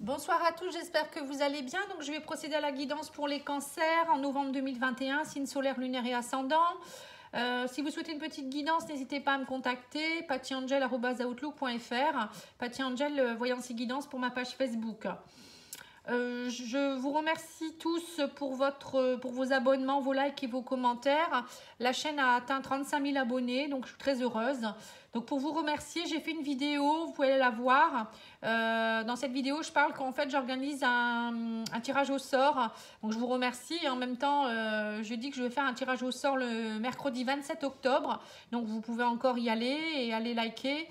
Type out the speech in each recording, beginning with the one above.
Bonsoir à tous, j'espère que vous allez bien. Donc, je vais procéder à la guidance pour les cancers en novembre 2021, signe solaire, lunaire et ascendant. Si vous souhaitez une petite guidance, n'hésitez pas à me contacter, pattyangel@outlook.fr, pattyangel, voyance et guidance pour ma page Facebook. Je vous remercie tous pour vos abonnements, vos likes et vos commentaires. La chaîne a atteint 35 000 abonnés, donc je suis très heureuse. Donc pour vous remercier, j'ai fait une vidéo, vous pouvez aller la voir. Dans cette vidéo, je parle qu'en fait j'organise un tirage au sort. Donc je vous remercie et en même temps, je dis que je vais faire un tirage au sort le mercredi 27 octobre. Donc vous pouvez encore y aller et aller liker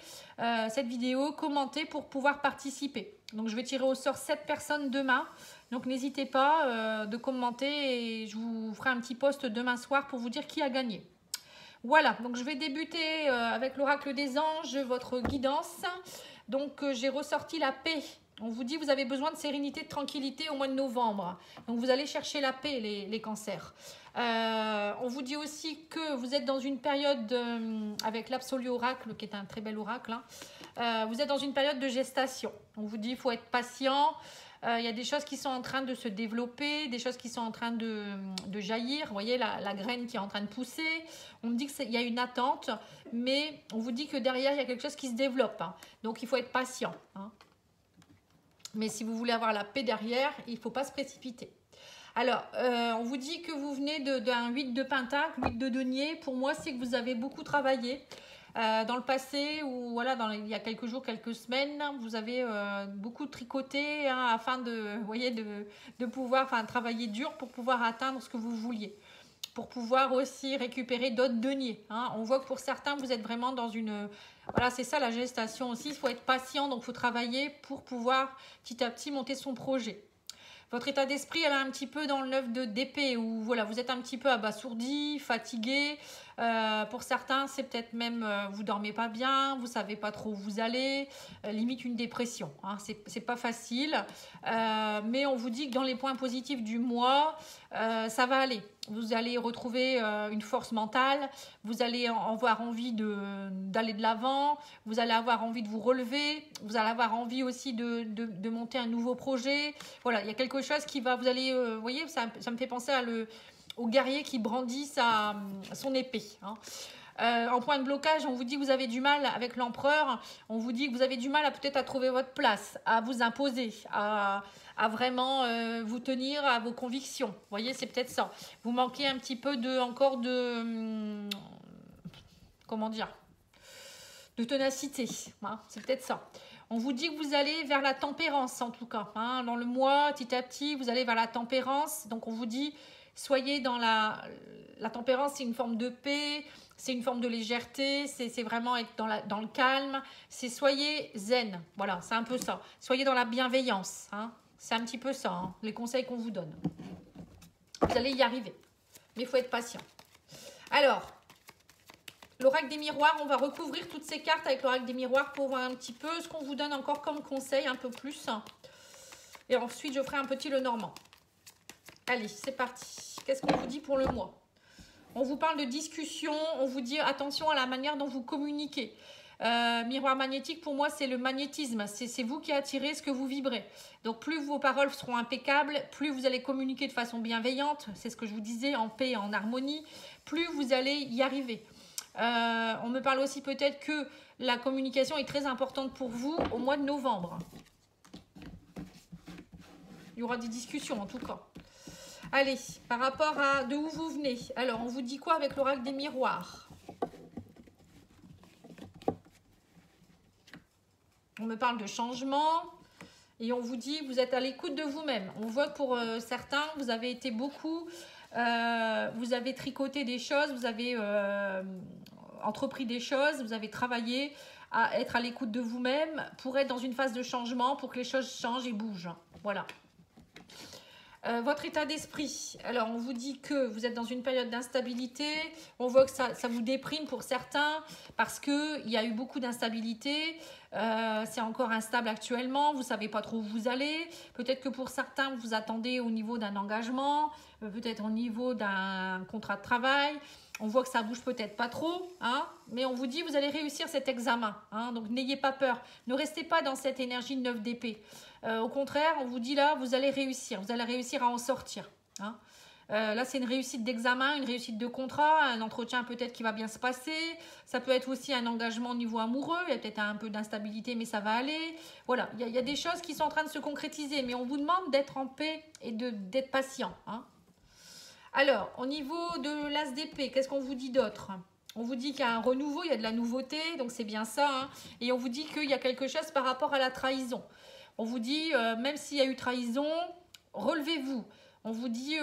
cette vidéo, commenter pour pouvoir participer. Donc je vais tirer au sort 7 personnes demain. Donc n'hésitez pas de commenter et je vous ferai un petit post demain soir pour vous dire qui a gagné. Voilà, donc je vais débuter avec l'oracle des anges, votre guidance. Donc j'ai ressorti la paix. On vous dit vous avez besoin de sérénité, de tranquillité au mois de novembre. Donc vous allez chercher la paix, les cancers. On vous dit aussi que vous êtes dans une période, avec l'absolu oracle, qui est un très bel oracle, hein, vous êtes dans une période de gestation. On vous dit qu'il faut être patient. Il y a des choses qui sont en train de se développer, des choses qui sont en train de jaillir. Vous voyez la graine qui est en train de pousser. On me dit qu'il y a une attente, mais on vous dit que derrière, il y a quelque chose qui se développe. Hein. Donc, il faut être patient. Hein. Mais si vous voulez avoir la paix derrière, il ne faut pas se précipiter. Alors, on vous dit que vous venez d'un 8 de pentacle, 8 de denier. Pour moi, c'est que vous avez beaucoup travaillé. Dans le passé ou voilà, il y a quelques jours, quelques semaines, vous avez beaucoup tricoté hein, afin de, vous voyez, de pouvoir travailler dur pour pouvoir atteindre ce que vous vouliez. Pour pouvoir aussi récupérer d'autres deniers. Hein. On voit que pour certains, vous êtes vraiment dans une... Voilà, c'est ça la gestation aussi. Il faut être patient, donc il faut travailler pour pouvoir petit à petit monter son projet. Votre état d'esprit, elle est un petit peu dans le 9 d'épée où voilà, vous êtes un petit peu abasourdi, fatigué. Pour certains, c'est peut-être même vous dormez pas bien, vous savez pas trop où vous allez, limite une dépression. Hein, c'est pas facile, mais on vous dit que dans les points positifs du mois, ça va aller. Vous allez retrouver une force mentale, vous allez avoir envie d'aller de l'avant, vous allez avoir envie de vous relever, vous allez avoir envie aussi de monter un nouveau projet. Voilà, il y a quelque chose qui va, vous allez, vous voyez, ça me fait penser au guerrier qui brandit son épée. Hein. En point de blocage, on vous dit que vous avez du mal avec l'empereur, on vous dit que vous avez du mal peut-être à trouver votre place, à vous imposer, à vraiment vous tenir à vos convictions. Vous voyez, c'est peut-être ça. Vous manquez un petit peu comment dire, de ténacité. Hein, c'est peut-être ça. On vous dit que vous allez vers la tempérance en tout cas. Hein, dans le mois, petit à petit, vous allez vers la tempérance. Donc on vous dit, soyez dans la tempérance, c'est une forme de paix, c'est une forme de légèreté, c'est vraiment être dans le calme. C'est soyez zen. Voilà, c'est un peu ça. Soyez dans la bienveillance. Hein. C'est un petit peu ça, hein, les conseils qu'on vous donne. Vous allez y arriver. Mais il faut être patient. Alors, l'oracle des miroirs, on va recouvrir toutes ces cartes avec l'oracle des miroirs pour voir un petit peu ce qu'on vous donne encore comme conseil, un peu plus. Et ensuite, je ferai un petit Lenormand. Allez, c'est parti. Qu'est-ce qu'on vous dit pour le mois? On vous parle de discussion, on vous dit attention à la manière dont vous communiquez. Miroir magnétique, pour moi, c'est le magnétisme. C'est vous qui attirez ce que vous vibrez. Donc, plus vos paroles seront impeccables, plus vous allez communiquer de façon bienveillante. C'est ce que je vous disais, en paix, en harmonie. Plus vous allez y arriver. On me parle aussi peut-être que la communication est très importante pour vous au mois de novembre. Il y aura des discussions en tout cas. Allez, par rapport à de où vous venez. Alors, on vous dit quoi avec l'oracle des miroirs? On me parle de changement et on vous dit vous êtes à l'écoute de vous-même. On voit que pour certains, vous avez été beaucoup, vous avez tricoté des choses, vous avez entrepris des choses, vous avez travaillé à être à l'écoute de vous-même pour être dans une phase de changement, pour que les choses changent et bougent. Voilà. Votre état d'esprit, alors on vous dit que vous êtes dans une période d'instabilité, on voit que ça vous déprime pour certains parce qu'il y a eu beaucoup d'instabilité, c'est encore instable actuellement, vous ne savez pas trop où vous allez, peut-être que pour certains vous attendez au niveau d'un engagement, peut-être au niveau d'un contrat de travail, On voit que ça bouge peut-être pas trop, hein, mais on vous dit vous allez réussir cet examen. Hein, donc n'ayez pas peur. Ne restez pas dans cette énergie de 9 d'épée. Au contraire, on vous dit là, vous allez réussir. Vous allez réussir à en sortir. Hein. Là, c'est une réussite d'examen, une réussite de contrat, un entretien peut-être qui va bien se passer. Ça peut être aussi un engagement au niveau amoureux. Il y a peut-être un peu d'instabilité, mais ça va aller. Voilà, il y a des choses qui sont en train de se concrétiser, mais on vous demande d'être en paix et d'être patient. Hein. Alors, au niveau de l'as d'épée, qu'est-ce qu'on vous dit d'autre? On vous dit qu'il y a un renouveau, il y a de la nouveauté, donc c'est bien ça. Hein. Et on vous dit qu'il y a quelque chose par rapport à la trahison. On vous dit, même s'il y a eu trahison, relevez-vous. On vous dit,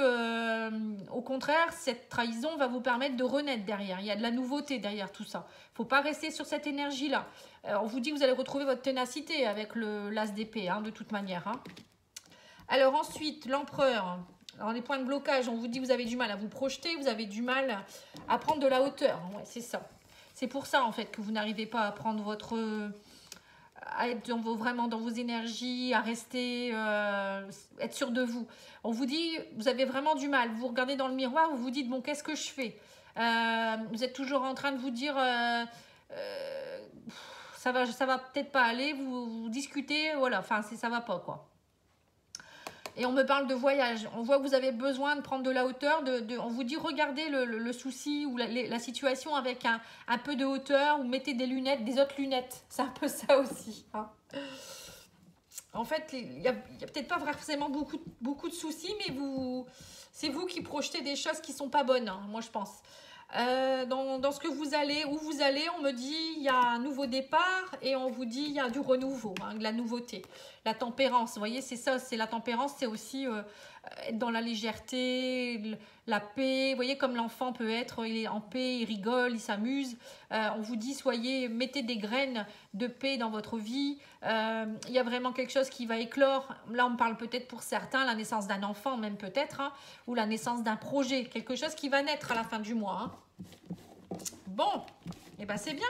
au contraire, cette trahison va vous permettre de renaître derrière. Il y a de la nouveauté derrière tout ça. Il ne faut pas rester sur cette énergie-là. On vous dit que vous allez retrouver votre ténacité avec l'as d'épée, hein, de toute manière. Hein. Alors ensuite, l'empereur. Alors les points de blocage, on vous dit que vous avez du mal à vous projeter, vous avez du mal à prendre de la hauteur. Ouais, c'est ça. C'est pour ça, en fait, que vous n'arrivez pas à prendre à être vraiment dans vos énergies, à rester, être sûr de vous. On vous dit, vous avez vraiment du mal. Vous regardez dans le miroir, vous vous dites, bon, qu'est-ce que je fais? Vous êtes toujours en train de vous dire, ça va peut-être pas aller, vous discutez, voilà, enfin, ça va pas, quoi. Et on me parle de voyage. On voit que vous avez besoin de prendre de la hauteur. On vous dit, regardez le souci ou la situation avec un peu de hauteur ou mettez des lunettes, des autres lunettes. C'est un peu ça aussi. Hein. En fait, il n'y a peut-être pas forcément beaucoup de soucis, mais c'est vous qui projetez des choses qui ne sont pas bonnes, hein, moi je pense. Dans ce que vous allez, où vous allez, on me dit il y a un nouveau départ et on vous dit il y a du renouveau, hein, de la nouveauté. La tempérance, vous voyez, c'est ça, c'est la tempérance, c'est aussi être dans la légèreté, la paix. Vous voyez comme l'enfant peut être, il est en paix, il rigole, il s'amuse. On vous dit mettez des graines de paix dans votre vie. Il y a vraiment quelque chose qui va éclore. Là, on parle peut-être pour certains la naissance d'un enfant, même peut-être, hein, ou la naissance d'un projet, quelque chose qui va naître à la fin du mois. Hein. Bon, et ben c'est bien.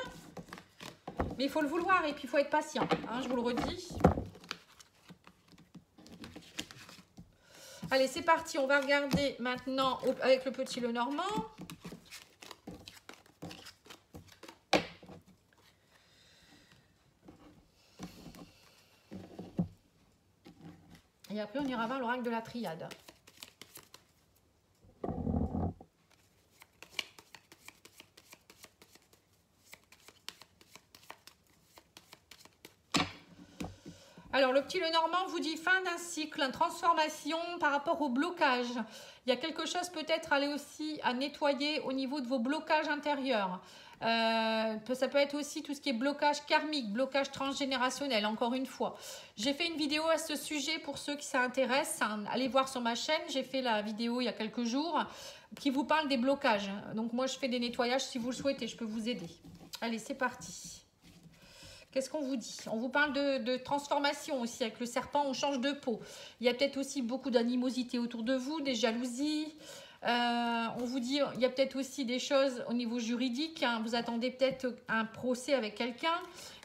Mais il faut le vouloir et puis il faut être patient. Hein, je vous le redis. Allez, c'est parti. On va regarder maintenant avec le petit Lenormand. Et après, on ira voir l'oracle de la triade. Alors, le petit Lenormand vous dit fin d'un cycle, une transformation par rapport au blocage. Il y a quelque chose peut-être aller aussi à nettoyer au niveau de vos blocages intérieurs. Ça peut être aussi tout ce qui est blocage karmique, blocage transgénérationnel, encore une fois. J'ai fait une vidéo à ce sujet pour ceux qui s'intéressent. Allez voir sur ma chaîne, j'ai fait la vidéo il y a quelques jours qui vous parle des blocages. Donc moi, je fais des nettoyages si vous le souhaitez, je peux vous aider. Allez, c'est parti. Qu'est-ce qu'on vous dit? On vous parle de transformation aussi. Avec le serpent, on change de peau. Il y a peut-être aussi beaucoup d'animosité autour de vous, des jalousies. On vous dit, il y a peut-être aussi des choses au niveau juridique. Hein. Vous attendez peut-être un procès avec quelqu'un.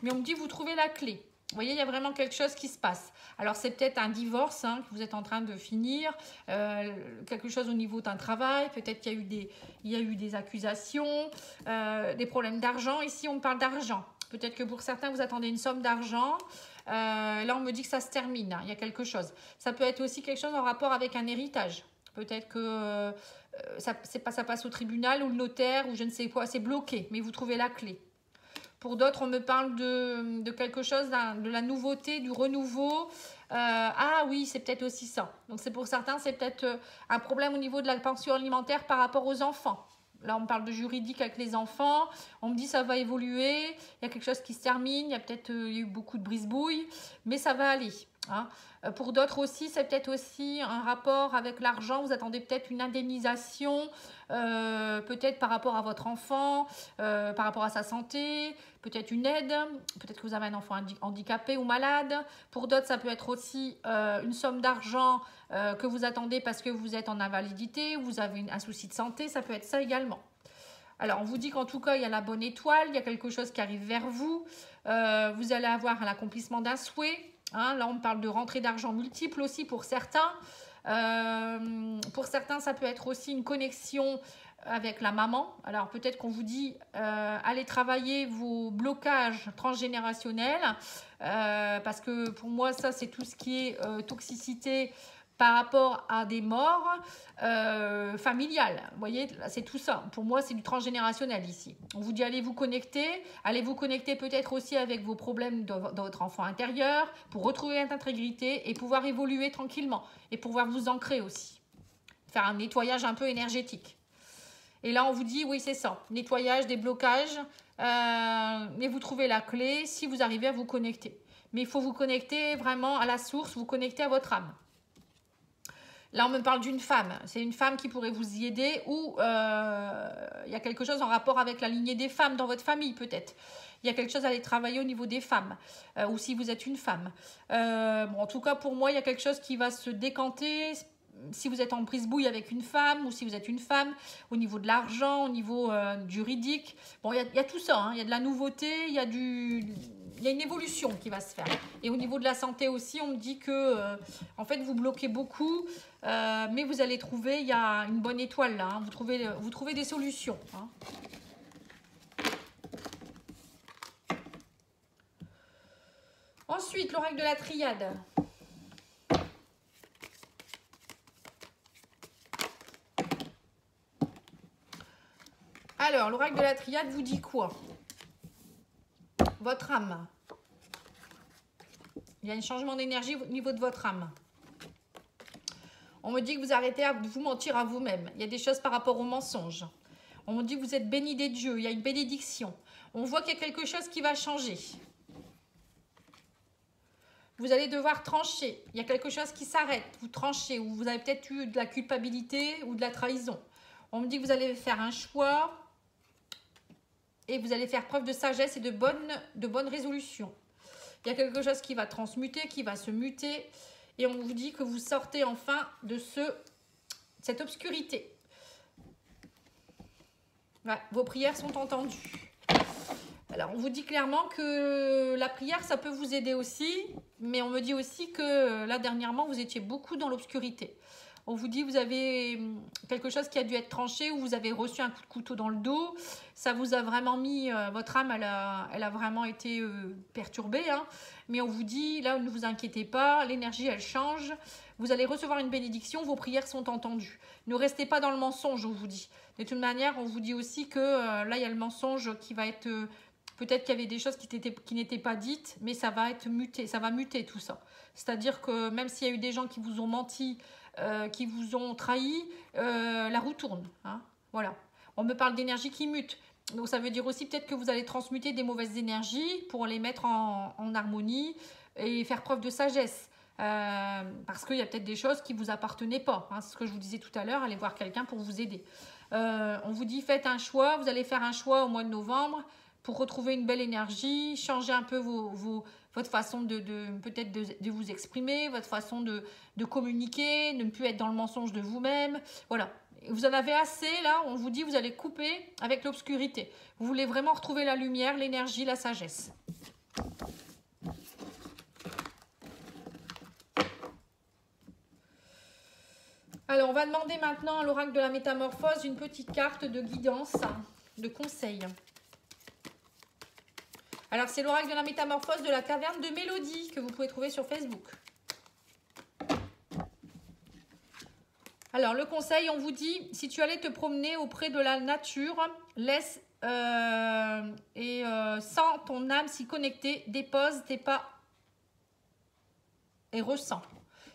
Mais on me dit, vous trouvez la clé. Vous voyez, il y a vraiment quelque chose qui se passe. Alors, c'est peut-être un divorce hein, que vous êtes en train de finir. Quelque chose au niveau d'un travail. Peut-être qu'il y a eu des accusations, des problèmes d'argent. Ici, on me parle d'argent. Peut-être que pour certains, vous attendez une somme d'argent. Là, on me dit que ça se termine. Hein. Il y a quelque chose. Ça peut être aussi quelque chose en rapport avec un héritage. Peut-être que ça passe au tribunal ou le notaire ou je ne sais quoi. C'est bloqué, mais vous trouvez la clé. Pour d'autres, on me parle de quelque chose, de la nouveauté, du renouveau. Ah oui, c'est peut-être aussi ça. Donc, c'est pour certains, c'est peut-être un problème au niveau de la pension alimentaire par rapport aux enfants. Là, on me parle de juridique avec les enfants. On me dit ça va évoluer. Il y a quelque chose qui se termine. Il y a peut-être eu beaucoup de brise-bouille. Mais ça va aller. Hein. Pour d'autres aussi, c'est peut-être aussi un rapport avec l'argent. Vous attendez peut-être une indemnisation. Peut-être par rapport à votre enfant. Par rapport à sa santé. Peut-être une aide. Peut-être que vous avez un enfant handicapé ou malade. Pour d'autres, ça peut être aussi une somme d'argent que vous attendez parce que vous êtes en invalidité ou vous avez un souci de santé, ça peut être ça également. Alors, on vous dit qu'en tout cas, il y a la bonne étoile, il y a quelque chose qui arrive vers vous. Vous allez avoir l'accomplissement d'un souhait. Hein, là, on parle de rentrée d'argent multiple aussi pour certains. Pour certains, ça peut être aussi une connexion avec la maman. Alors peut-être qu'on vous dit allez travailler vos blocages transgénérationnels parce que pour moi ça c'est tout ce qui est toxicité par rapport à des morts familiales. Vous voyez, c'est tout ça. Pour moi, c'est du transgénérationnel ici. On vous dit allez vous connecter peut-être aussi avec vos problèmes dans votre enfant intérieur pour retrouver votre intégrité et pouvoir évoluer tranquillement et pouvoir vous ancrer aussi. Faire un nettoyage un peu énergétique. Et là, on vous dit, oui, c'est ça, nettoyage des blocages, mais vous trouvez la clé si vous arrivez à vous connecter. Mais il faut vous connecter vraiment à la source, vous connecter à votre âme. Là, on me parle d'une femme. C'est une femme qui pourrait vous y aider ou il y a quelque chose en rapport avec la lignée des femmes dans votre famille, peut-être. Il y a quelque chose à aller travailler au niveau des femmes ou si vous êtes une femme. Bon, en tout cas, pour moi, il y a quelque chose qui va se décanter si vous êtes en brise-bouille avec une femme ou si vous êtes une femme, au niveau de l'argent, au niveau juridique. Bon, il y a tout ça, hein. Il y a de la nouveauté, il y a une évolution qui va se faire. Et au niveau de la santé aussi, on me dit que en fait, vous bloquez beaucoup, mais vous allez trouver, il y a une bonne étoile là, hein. Vous trouvez des solutions. Hein. Ensuite, l'oracle de la triade. Alors, l'oracle de la triade vous dit quoi? Votre âme. Il y a un changement d'énergie au niveau de votre âme. On me dit que vous arrêtez de vous mentir à vous-même. Il y a des choses par rapport aux mensonges. On me dit que vous êtes béni des dieux. Il y a une bénédiction. On voit qu'il y a quelque chose qui va changer. Vous allez devoir trancher. Il y a quelque chose qui s'arrête. Vous tranchez. Ou vous avez peut-être eu de la culpabilité ou de la trahison. On me dit que vous allez faire un choix. Et vous allez faire preuve de sagesse et de bonnes résolutions. Il y a quelque chose qui va transmuter, qui va se muter. Et on vous dit que vous sortez enfin de cette obscurité. Ouais, vos prières sont entendues. Alors, on vous dit clairement que la prière, ça peut vous aider aussi. Mais on me dit aussi que là, dernièrement, vous étiez beaucoup dans l'obscurité. On vous dit vous avez quelque chose qui a dû être tranché ou vous avez reçu un coup de couteau dans le dos. Ça vous a vraiment mis, votre âme, elle a vraiment été perturbée. Hein. Mais on vous dit, là, ne vous inquiétez pas, l'énergie, elle change. Vous allez recevoir une bénédiction, vos prières sont entendues. Ne restez pas dans le mensonge, on vous dit. De toute manière, on vous dit aussi que là, il y a le mensonge qui va être... peut-être qu'il y avait des choses qui n'étaient pas dites, mais ça va être muté, ça va muter tout ça. C'est-à-dire que même s'il y a eu des gens qui vous ont menti, qui vous ont trahi, la roue tourne. Hein, voilà. On me parle d'énergie qui mute. Donc ça veut dire aussi peut-être que vous allez transmuter des mauvaises énergies pour les mettre en harmonie et faire preuve de sagesse. Parce qu'il y a peut-être des choses qui ne vous appartenaient pas. Hein, c'est ce que je vous disais tout à l'heure, allez voir quelqu'un pour vous aider. On vous dit faites un choix, vous allez faire un choix au mois de novembre pour retrouver une belle énergie, changer un peu votre façon peut-être de vous exprimer, votre façon de communiquer, ne plus être dans le mensonge de vous-même. Voilà. Vous en avez assez, là, on vous dit, vous allez couper avec l'obscurité. Vous voulez vraiment retrouver la lumière, l'énergie, la sagesse. Alors, on va demander maintenant à l'oracle de la métamorphose une petite carte de guidance, de conseil. Alors, c'est l'oracle de la métamorphose de la caverne de Mélodie que vous pouvez trouver sur Facebook. Alors, le conseil, on vous dit, si tu allais te promener auprès de la nature, laisse sans ton âme s'y connecter, dépose tes pas et ressens.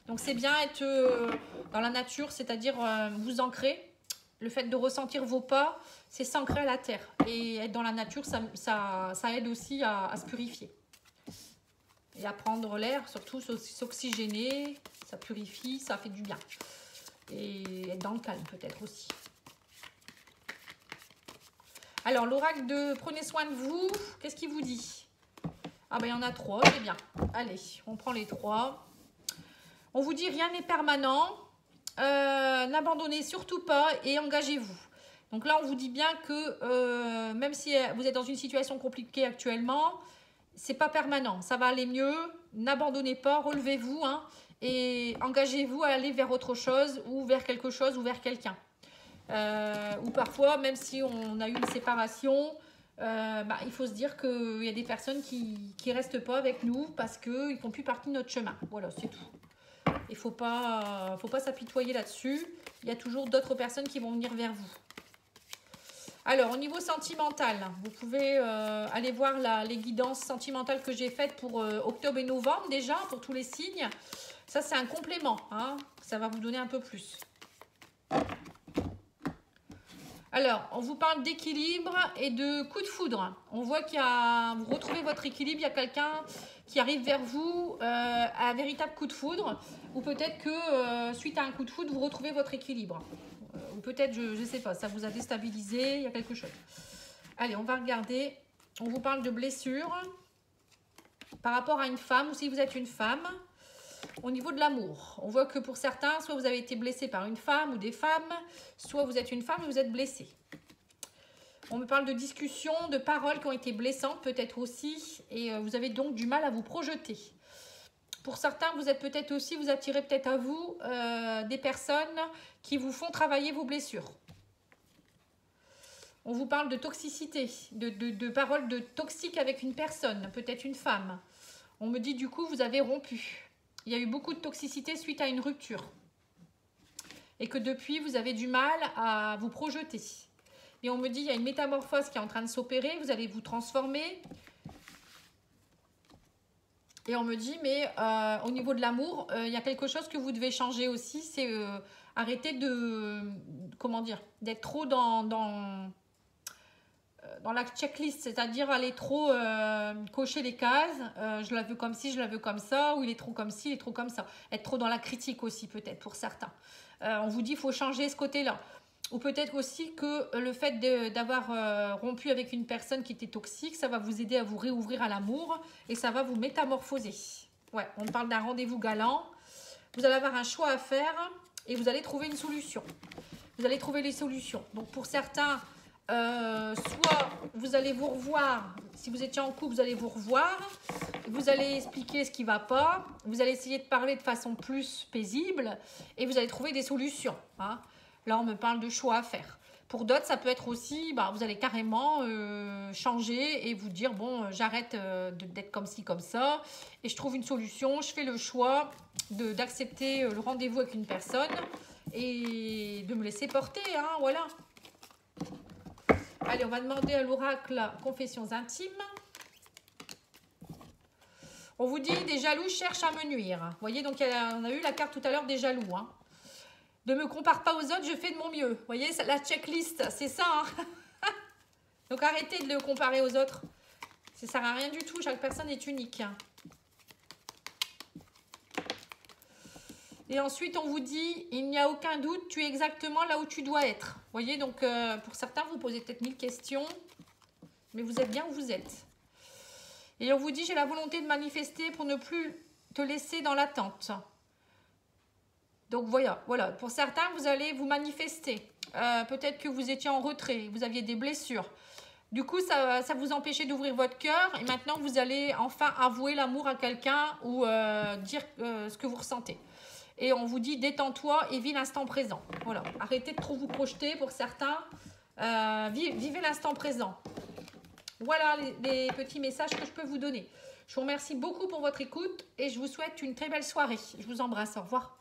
Donc, c'est bien être dans la nature, c'est-à-dire vous ancrer. Le fait de ressentir vos pas, c'est s'ancrer à la terre. Et être dans la nature, ça aide aussi à se purifier. Et à prendre l'air, surtout s'oxygéner, ça purifie, ça fait du bien. Et être dans le calme peut-être aussi. Alors, l'oracle de prenez soin de vous, qu'est-ce qu'il vous dit? Ah ben, il y en a 3, c'est bien. Allez, on prend les 3. On vous dit rien n'est permanent. N'abandonnez surtout pas et engagez-vous. Donc là, on vous dit bien que même si vous êtes dans une situation compliquée actuellement, c'est pas permanent. Ça va aller mieux. N'abandonnez pas, relevez-vous hein, et engagez-vous à aller vers autre chose ou vers quelque chose ou vers quelqu'un. Ou parfois, même si on a eu une séparation, il faut se dire qu'il y a des personnes qui ne restent pas avec nous parce qu'ils ne font plus partie de notre chemin. Voilà, c'est tout. Il ne faut pas s'apitoyer là-dessus. Il y a toujours d'autres personnes qui vont venir vers vous. Alors, au niveau sentimental, vous pouvez aller voir les guidances sentimentales que j'ai faites pour octobre et novembre déjà, pour tous les signes. Ça, c'est un complément. Hein. Ça va vous donner un peu plus. Alors, on vous parle d'équilibre et de coup de foudre. On voit vous retrouvez votre équilibre, il y a quelqu'un qui arrive vers vous à un véritable coup de foudre. Ou peut-être que suite à un coup de foudre, vous retrouvez votre équilibre. Ou peut-être, je ne sais pas, ça vous a déstabilisé, il y a quelque chose. Allez, on va regarder. On vous parle de blessures par rapport à une femme ou si vous êtes une femme. Au niveau de l'amour, on voit que pour certains, soit vous avez été blessé par une femme ou des femmes, soit vous êtes une femme et vous êtes blessé. On me parle de discussions, de paroles qui ont été blessantes peut-être aussi, et vous avez donc du mal à vous projeter. Pour certains, vous êtes peut-être aussi, vous attirez peut-être à vous des personnes qui vous font travailler vos blessures. On vous parle de toxicité, de paroles de toxiques avec une personne, peut-être une femme. On me dit du coup, vous avez rompu. Il y a eu beaucoup de toxicité suite à une rupture. Et que depuis, vous avez du mal à vous projeter. Et on me dit, il y a une métamorphose qui est en train de s'opérer, vous allez vous transformer. Et on me dit, mais au niveau de l'amour, il y a quelque chose que vous devez changer aussi, c'est arrêter de, comment dire, d'être trop dans la checklist, c'est-à-dire aller trop cocher les cases, je la veux comme ci, je la veux comme ça, ou il est trop comme ci, il est trop comme ça. Être trop dans la critique aussi peut-être pour certains. On vous dit qu'il faut changer ce côté-là. Ou peut-être aussi que le fait d'avoir rompu avec une personne qui était toxique, ça va vous aider à vous réouvrir à l'amour et ça va vous métamorphoser. Ouais, on parle d'un rendez-vous galant. Vous allez avoir un choix à faire et vous allez trouver une solution. Vous allez trouver les solutions. Donc pour certains... soit vous allez vous revoir, si vous étiez en couple, vous allez vous revoir, vous allez expliquer ce qui ne va pas, vous allez essayer de parler de façon plus paisible et vous allez trouver des solutions. Hein. Là, on me parle de choix à faire. Pour d'autres, ça peut être aussi, vous allez carrément changer et vous dire, bon, j'arrête d'être comme ci, comme ça, et je trouve une solution, je fais le choix d'accepter le rendez-vous avec une personne et de me laisser porter, hein, voilà. Allez, on va demander à l'oracle confessions intimes. On vous dit, des jaloux cherchent à me nuire. Vous voyez, donc on a eu la carte tout à l'heure des jaloux. Hein. Ne me compare pas aux autres, je fais de mon mieux. Vous voyez, la checklist, c'est ça. Hein. Donc arrêtez de le comparer aux autres. Ça ne sert à rien du tout, chaque personne est unique. Et ensuite, on vous dit, il n'y a aucun doute, tu es exactement là où tu dois être. Vous voyez, donc pour certains, vous posez peut-être 1000 questions, mais vous êtes bien où vous êtes. Et on vous dit, j'ai la volonté de manifester pour ne plus te laisser dans l'attente. Donc voilà, pour certains, vous allez vous manifester. Peut-être que vous étiez en retrait, vous aviez des blessures. Du coup, ça vous empêchait d'ouvrir votre cœur et maintenant, vous allez enfin avouer l'amour à quelqu'un ou dire ce que vous ressentez. Et on vous dit, détends-toi et vis l'instant présent. Voilà, arrêtez de trop vous projeter pour certains. Vivez l'instant présent. Voilà les petits messages que je peux vous donner. Je vous remercie beaucoup pour votre écoute et je vous souhaite une très belle soirée. Je vous embrasse, au revoir.